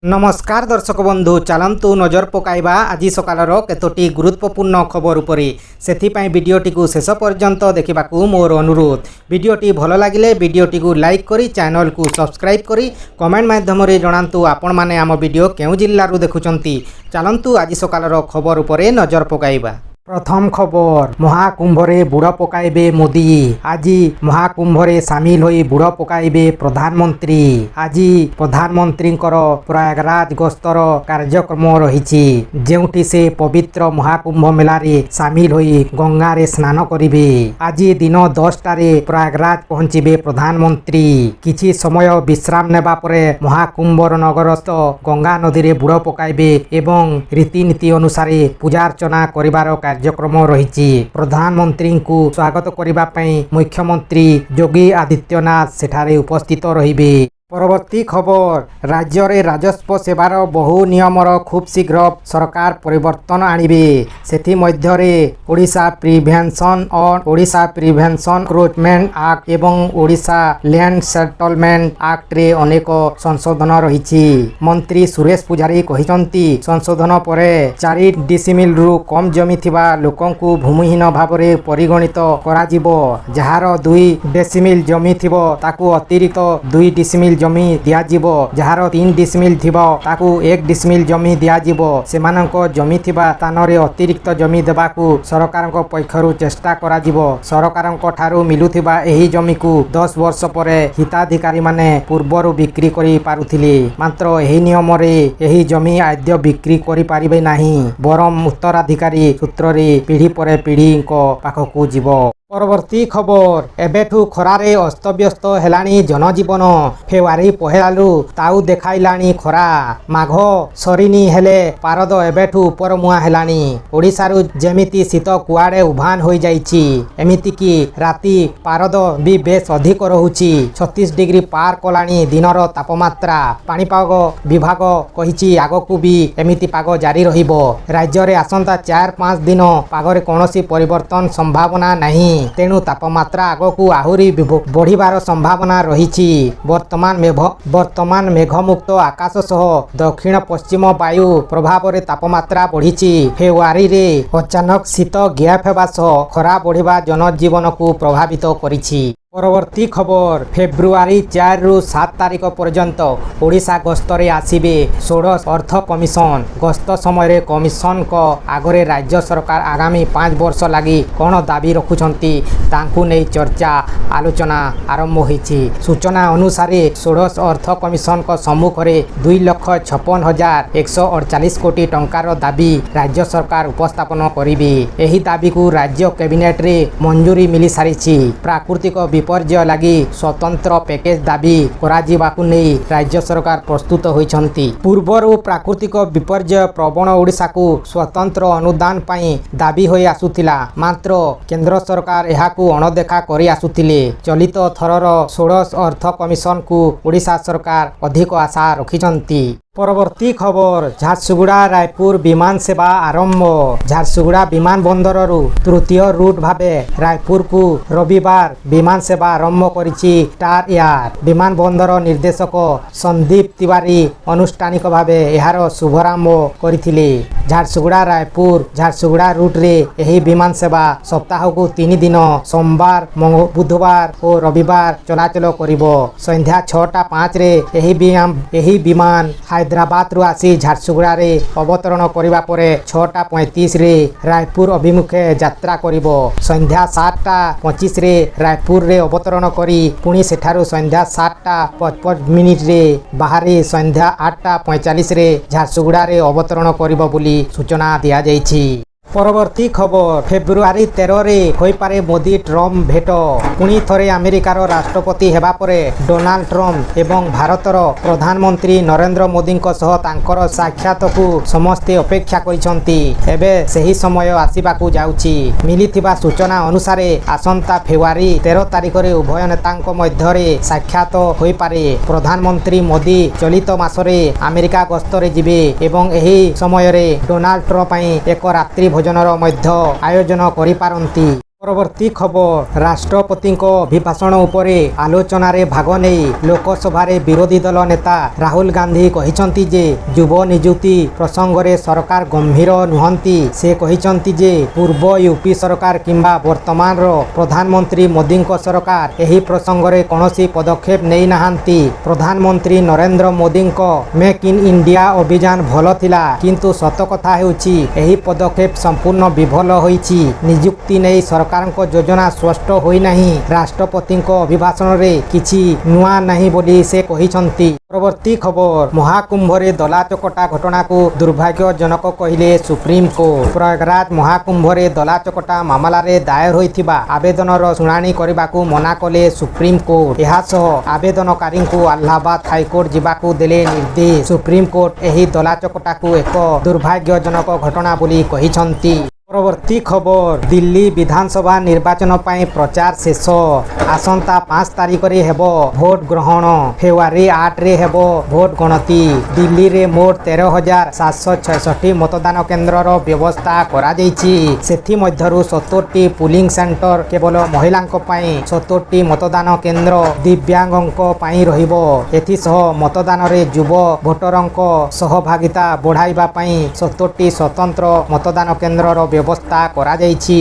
नमस्कार दर्शक बंधु चलतु नजर पकाइबा आज सकालर केतोटी गुरुत्वपूर्ण खबर उपरे सेथिपाई वीडियोटी को शेष पर्यंत देखा मोर अनुरोध। वीडियोटी भल लगिले वीडियोटी को लाइक करी चैनल को सब्सक्राइब करी कमेंट माध्यम जणांतु आपण माने आम वीडियो केउ जिल्लारू देखुचंती। चलतु आज सकालर खबर उपरे नजर पकाइबा। प्रथम खबर महाकुंभरे बुड़ पकाइबे मोदी। आज महाकुंभरे सामिल होई बुड़ पकाइबे प्रधानमंत्री। आज प्रधानमंत्री प्रयागराज गस्तर कार्यक्रम रही जेउठी से पवित्र महाकुंभ मेलारे सामिल होई गंगारे स्नान करिवे। आज दिन 10टारे प्रयागराज पहुंचीबे प्रधानमंत्री। किछि समय विश्राम नेबा परे महाकुंभर नगरस्थ गंगा नदी रे बुड़ पकाइबे एवं रीतिनीति अनुसार पूजा अर्चना करिवार कार्यक्रम रही। प्रधानमंत्री को स्वागत करने मुख्यमंत्री योगी आदित्यनाथ सेठारे उपस्थित रहिबे। परवर्ती खबर राज्य रे राजस्व सेवार बहु नियमर खूब शीघ्र सरकार परिवर्तन आणिबे। सेथि मध्य रे ओडिशा प्रिभेंशन और ओडिशा प्रिभेंशन रिक्रुटमेंट एक्ट एवं ओडिशा लैंड सेटलमेंट एक्ट रे अनेक संशोधन रही। मंत्री सुरेश पुजारी कहिसंती संशोधन परे 4 डिसिमिल रु कम जमी थिबा लोकंकु भूमिहीन भाबरे परिगणित कराजिबो। जहार 2 डिसिमिल जमी थिबो ताकू अतिरिक्त 2 डिसिमिल जमी दियाजिबो। जहार 3 डिसिमिल थिबो ताकू 1 डिसिमिल जमी दियाजिबो। सेमानंको जमी थिबा स्थान रे अतिरिक्त जमी देबाकू सरकारक पक्षरु चेष्टा कराजिबो। सरकारक ठारू मिलुथिबा एही जमी को 10 वर्ष परे हिताधिकारी माने पूर्वरु बिक्री करि पारुथिले। मात्र एही नियम रे एही जमी आद्य बिक्री करि पारिबे नाही बरम उत्तराधिकारी सूत्र रे पीढ़ी परे पीढ़ीको पाखकू जीवो। परवर्ती खबर एबेठू खरारे अस्तव्यस्त हेलाणी जनजीवन। फेब्रुआरी पहेलालु ताऊ देखाइलाणी खरा। माघ सरिनी हेले पारद एबेठू उपर मुआ हेलाणी। ओडिशारू जेमिति शीत कुआडे उभान होई जाइछि एमिति कि राति पारद भी बेस अधिक रहुछि। 36 डिग्री पार कलाणी दिनर तापमात्रा। पाणीपाग विभाग कहिछि आगकू भी एमिति पाग जारी रहिबो। राज्य रे आसंता 4-5 दिन पागरे कोनोसी परिवर्तन संभावना नहीं। तेणु तापमात्रा आगकू आहुरी बढ़िबार संभावना रही। वर्तमान मेघमुक्त आकाश सह दक्षिण पश्चिम वायु प्रभाव रे तापमात्रा बढ़ी। फेब्रुआरी रे अचानक शीत ग्याप हेबा सह खरा बढ़िबा जनजीवन को प्रभावित करिछि। परवर्ती खबर फेब्रुआरी 4 रु 7 तारिख पर्यंत ओडिशा गस्तरे आसीबे 16 अर्थ कमिशन। गस्त समय कमिशन को आगरे राज्य सरकार आगामी 5 वर्ष लगी कौन दाबी रखुछंती तांकू नै चर्चा आलोचना आरंभ होईछि। सूचना अनुसार 16 अर्थ कमिशन को सम्मुख रे 2,56,148 कोटी टंकार दाबी राज्य सरकार उपस्थापन करिबे। एही दाबी को राज्य कैबिनेट रे मंजूरी मिली सारिछि। प्राकृतिक विपर्यय लगी स्वतंत्र पैकेज दाबी कराजिबाकू नहीं राज्य सरकार प्रस्तुत होइछंती। पूर्वरु प्राकृतिक विपर्यय प्रवण ओडिशा को स्वतंत्र अनुदान पाई दाबी होई आसुथिला। मात्र केंद्र सरकार एहाकू अणदेखा करि आसुथिले। चलित थरर 16 अर्थ कमिशन को ओडिशा सरकार अधिक आशा रखिछंती। परवर्ती खबर झारसुगुड़ा रायपुर विमान सेवा आरंभ। झारसुगुड़ा विमान बंदर तृतीय रूट भावे रायपुर को रविवार विमान सेवा आरंभ करिछि स्टार एयर। विमान बंदर निर्देशक संदीप तिवारी अनुष्ठानिक भावे एहार शुभारंभ करथिले। झारसुगुड़ा रायपुर झारसुगुड़ा रूट रे एही विमान सेवा सप्ताह को 3 दिन सोमवार बुधवार और रविवार चलाचल करिवो। संध्या 6:05 रे एही विमान हैदराबाद रु आसी झारसुगुड़ा रे अवतरण करिबा परे 6:35 रे रायपुर अभिमुखे यात्रा करिवो। संध्या 7:25 रे रायपुर रे अवतरण करी पुणी सेठारु संध्या 7:55 रे बाहरी संध्या 8:45 रे झारसुगुड़ा रे अवतरण करिवो बोली सूचना दिया जाइछि। परवर्ती खबर फेब्रुआरी 13 रे होई पारे मोदी ट्रम्प भेट। पुणी थरे अमेरिकार राष्ट्रपति हेबा परे डोनाल्ड ट्रम्प एवं भारतर प्रधानमंत्री नरेंद्र मोदी सह तांकर साक्षात को समस्ते अपेक्षा करिसंती। एबे सही समय आसीबाकू जाउछि। मिलिथिबा सूचना अनुसार आसंता फेब्रुआरी 13 तारिख रे उभय नेतांक मध्य रे साक्षात होई पारे। प्रधानमंत्री मोदी चलित मासरे अमेरिका गस्तरे जिबे एवं एही समय रे डोनाल्ड ट्रम्प पई एक रात्रि भोजनर मध्य आयोजन करि पारंती। ପରବର୍ତ୍ତୀ ଖବର ରାଷ୍ଟ୍ରପତିଙ୍କ ଅଭିଭାଷଣ ଉପରେ ଆଲୋଚନାରେ ଭାଗ ନେଇ ଲୋକସଭାରେ ବିରୋଧୀ ଦଳ ନେତା ରାହୁଲ ଗାନ୍ଧୀ କହିଛନ୍ତି ଯେ ଯୁବ ନିଯୁକ୍ତି ପ୍ରସଙ୍ଗରେ ସରକାର ଗମ୍ଭୀର ନୁହନ୍ତି। ସେ କହିଛନ୍ତି ଯେ ପୂର୍ବ ୟୁପି ସରକାର କିମ୍ବା ବର୍ତ୍ତମାନର ପ୍ରଧାନମନ୍ତ୍ରୀ ମୋଦିଙ୍କ ସରକାର ଏହି ପ୍ରସଙ୍ଗରେ କୌଣସି ପଦକ୍ଷେପ ନେଇନାହାନ୍ତି। ପ୍ରଧାନମନ୍ତ୍ରୀ ନରେନ୍ଦ୍ର ମୋଦିଙ୍କ ମେକ୍ ଇନ୍ ଇଣ୍ଡିଆ ଅଭିଯାନ ଭଲ ଥିଲା, କିନ୍ତୁ ସତ କଥା ହେଉଛି ଏହି ପଦକ୍ଷେପ ସମ୍ପୂର୍ଣ୍ଣ ବିଫଳ ହୋଇଛି। ନିଯୁକ୍ତି ନେଇ ସରକାରଙ୍କ ଯୋଜନା ସ୍ପଷ୍ଟ ହୋଇନାହିଁ। ରାଷ୍ଟ୍ରପତିଙ୍କ ଅଭିଭାଷଣରେ କିଛି ନୂଆ ନାହିଁ ବୋଲି ସେ କହିଛନ୍ତି। ପରବର୍ତ୍ତୀ ଖବର ମହାକୁମ୍ଭରେ ଦଲାଚକଟା ଘଟଣାକୁ ଦୁର୍ଭାଗ୍ୟଜନକ କହିଲେ ସୁପ୍ରିମକୋର୍ଟ। ପ୍ରୟାଗରାଜ ମହାକୁମ୍ଭରେ ଦଲାଚକଟା ମାମଲାରେ ଦାୟର ହୋଇଥିବା ଆବେଦନର ଶୁଣାଣି କରିବାକୁ ମନା କଲେ ସୁପ୍ରିମକୋର୍ଟ। ଏହାସହ ଆବେଦନକାରୀଙ୍କୁ ଆହ୍ଲାବାଦ ହାଇକୋର୍ଟ ଯିବାକୁ ଦେଲେ ନିର୍ଦ୍ଦେଶ। ସୁପ୍ରିମକୋର୍ଟ ଏହି ଦଲାଚକଟାକୁ ଏକ ଦୁର୍ଭାଗ୍ୟଜନକ ଘଟଣା ବୋଲି କହିଛନ୍ତି। ପରବର୍ତ୍ତୀ ଖବର ଦିଲ୍ଲୀ ବିଧାନସଭା ନିର୍ବାଚନ ପାଇଁ ପ୍ରଚାର ଶେଷ। ଆସନ୍ତା 5 ତାରିଖରେ ହେବ ଭୋଟ ଗ୍ରହଣ। ଫେବୃଆରୀ 8ରେ ହେବ ଭୋଟ ଗଣତି। ଦିଲ୍ଲୀରେ ମୋଟ 13,766 ମତଦାନ କେନ୍ଦ୍ରର ବ୍ୟବସ୍ଥା କରାଯାଇଛି। ସେଥିମଧ୍ୟରୁ 70ଟି ପୁଲିଂ ସେଣ୍ଟର କେବଳ ମହିଳାଙ୍କ ପାଇଁ, 70ଟି ମତଦାନ କେନ୍ଦ୍ର ଦିବ୍ୟାଙ୍ଗଙ୍କ ପାଇଁ ରହିବ। ଏଥିସହ ମତଦାନରେ ଯୁବ ଭୋଟରଙ୍କ ସହଭାଗିତା ବଢ଼ାଇବା ପାଇଁ 70ଟି ସ୍ୱତନ୍ତ୍ର ମତଦାନ କେନ୍ଦ୍ରର ବ୍ୟବସ୍ଥା କରାଯାଇଛି।